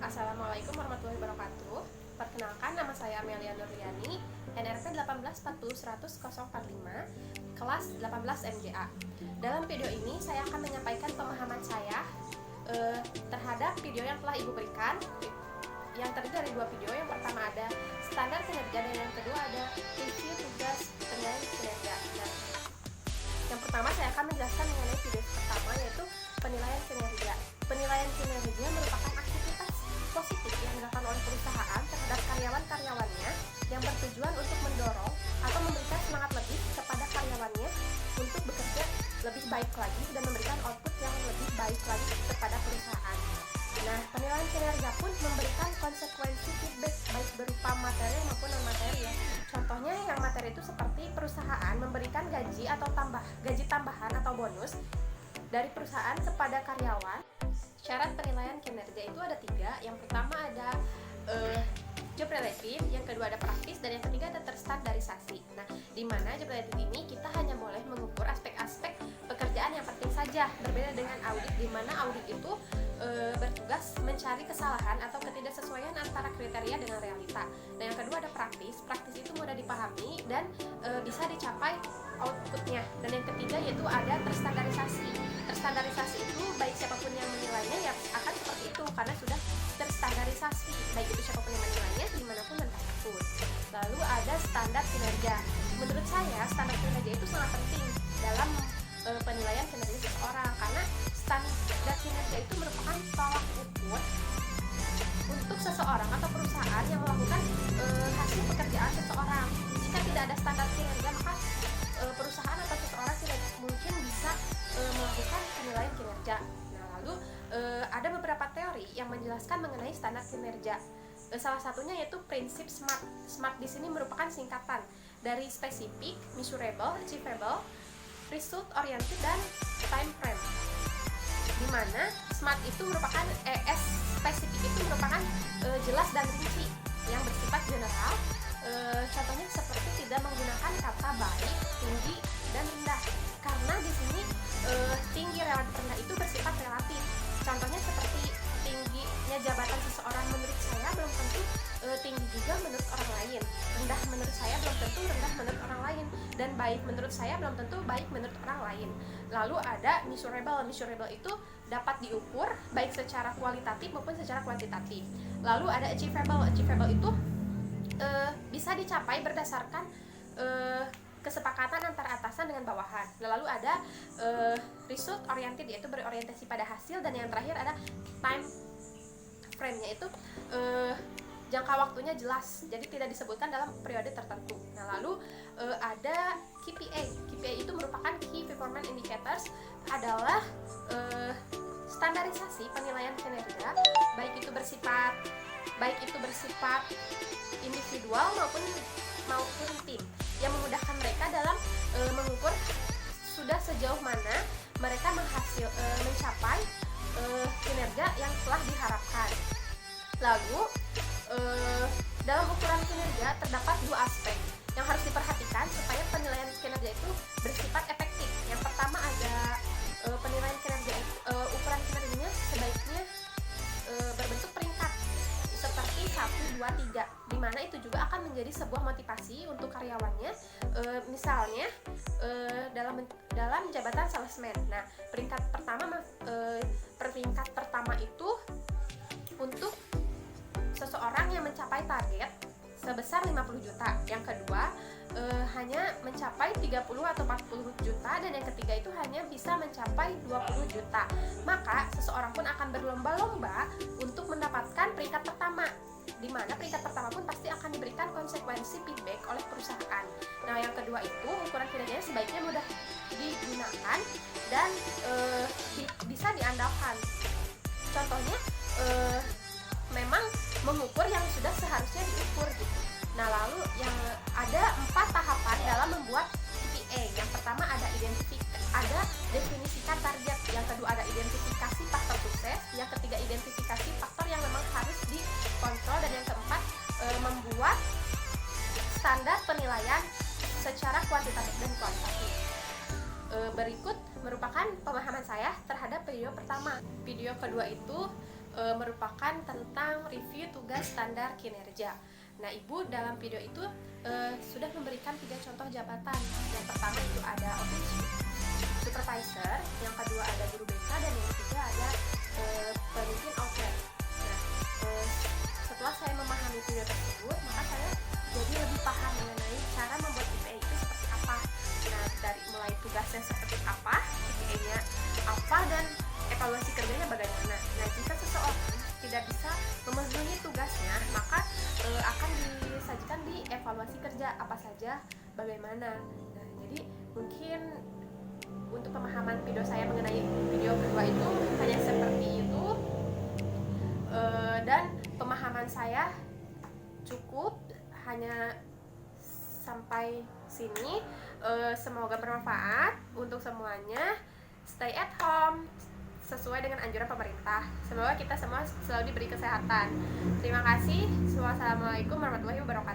Assalamualaikum warahmatullahi wabarakatuh. Perkenalkan, nama saya Amelia Nurliani, NRP 1840145, kelas 18 MJA. Dalam video ini saya akan menyampaikan pemahaman saya terhadap video yang telah Ibu berikan, yang terdiri dari dua video. Yang pertama ada standar kinerja dan yang kedua ada review tugas penilaian kinerja. Nah, yang pertama saya akan menjelaskan mengenai video pertama, yaitu penilaian kinerja. Penilaian kinerja merupakan aktivitas positif yang dilakukan oleh perusahaan terhadap karyawan-karyawannya yang bertujuan untuk mendorong atau memberikan semangat lebih kepada karyawannya untuk bekerja lebih baik lagi dan memberikan output yang lebih baik lagi kepada perusahaan. Nah, penilaian kinerja pun memberikan konsekuensi feedback baik berupa materi maupun non-materi ya. Contohnya yang materi itu seperti perusahaan memberikan gaji tambahan atau bonus dari perusahaan kepada karyawan. Syarat penilaian kinerja itu ada 3. Yang pertama ada job relative, yang kedua ada praktis, dan yang ketiga ada terstandarisasi. Nah, di mana job relative ini kita hanya boleh mengukur aspek-aspek pekerjaan yang penting saja, berbeda dengan audit, di mana audit itu bertugas mencari kesalahan atau ketidaksesuaian antara kriteria dengan realita. Nah, yang kedua ada praktis. Praktis itu mudah dipahami dan bisa dicapai outputnya. Dan yang ketiga yaitu ada terstandarisasi. Terstandarisasi itu baik siapapun yang menilainya ya akan seperti itu karena sudah terstandarisasi, baik itu siapapun yang menilainya dimanapun dan kapanpun. Lalu ada standar kinerja. Menurut saya standar kinerja itu sangat penting dalam penilaian kinerja seseorang, karena standar kinerja itu merupakan tolak ukur untuk seseorang atau perusahaan yang melakukan hasil pekerjaan seseorang. Jika tidak ada standar kinerja, maka perusahaan atau seseorang tidak mungkin bisa melakukan penilaian kinerja. Nah, lalu ada beberapa teori yang menjelaskan mengenai standar kinerja. Salah satunya yaitu prinsip SMART. SMART di sini merupakan singkatan dari specific, measurable, achievable, result oriented, dan time frame. Di mana SMART itu merupakan spesifik itu merupakan jelas dan rinci yang bersifat general. Contohnya seperti tidak menggunakan kata baik, tinggi, dan rendah, karena di sini tinggi relatif rendah itu bersifat relatif. Contohnya seperti tingginya jabatan seseorang menurut saya belum tentu tinggi juga menurut orang lain, rendah menurut saya belum tentu rendah menurut orang lain, dan baik menurut saya belum tentu baik menurut orang lain. Lalu ada measurable. Measurable itu dapat diukur baik secara kualitatif maupun secara kuantitatif. Lalu ada achievable. Achievable itu bisa dicapai berdasarkan kesepakatan antara atasan dengan bawahan. Lalu ada result oriented, yaitu berorientasi pada hasil, dan yang terakhir ada time frame-nya, itu jangka waktunya jelas, jadi tidak disebutkan dalam periode tertentu. Nah, lalu ada KPI. KPI itu merupakan Key Performance Indicators, adalah standarisasi penilaian kinerja, baik itu bersifat individual maupun tim, yang memudahkan mereka dalam mengukur sudah sejauh mana mereka mencapai kinerja yang telah diharapkan. Lalu dalam ukuran kinerja terdapat 2 aspek yang harus diperhatikan supaya penilaian kinerja itu bersifat efektif. Yang pertama ada penilaian kinerja, ukuran kinerjanya sebaiknya berbentuk peringkat seperti 1, 2, 3, di mana itu juga akan menjadi sebuah motivasi untuk karyawannya. Misalnya dalam jabatan salesman. Nah, peringkat pertama itu untuk seseorang yang mencapai target sebesar 50 juta. Yang kedua hanya mencapai 30 atau 40 juta, dan yang ketiga itu hanya bisa mencapai 20 juta. Maka seseorang pun akan berlomba-lomba untuk mendapatkan peringkat pertama, di mana peringkat pertama pun pasti akan diberikan konsekuensi feedback oleh perusahaan. Nah, yang kedua itu ukuran kinerjanya sebaiknya mudah digunakan dan bisa diandalkan. Contohnya memang mengukur yang sudah seharusnya diukur gitu. Nah, lalu yang ada 4 tahapan dalam membuat KPI. Yang pertama ada definisikan target, yang kedua ada identifikasi faktor sukses, yang ketiga identifikasi faktor yang memang harus dikontrol, dan yang keempat membuat standar penilaian secara kuantitatif dan kualitatif. Berikut merupakan pemahaman saya terhadap video pertama. Video kedua itu merupakan tentang review tugas standar kinerja. Nah, Ibu dalam video itu sudah memberikan 3 contoh jabatan. Yang pertama itu ada office supervisor, yang kedua ada guru BK, dan yang ketiga ada pemimpin outlet. Nah, setelah saya memahami video tersebut, maka saya jadi lebih paham mengenai cara membuat IPA itu seperti apa. Nah, dari mulai tugasnya seperti apa, IPA-nya apa, dan evaluasi kerjanya bagaimana. Nah, jika seseorang tidak bisa memenuhi tugasnya, maka akan disajikan di evaluasi kerja apa saja, bagaimana. Nah, jadi mungkin untuk pemahaman video saya mengenai video kedua itu hanya seperti itu, dan pemahaman saya cukup hanya sampai sini. Semoga bermanfaat untuk semuanya. Stay at home sesuai dengan anjuran pemerintah. Semoga kita semua selalu diberi kesehatan. Terima kasih. Wassalamualaikum warahmatullahi wabarakatuh.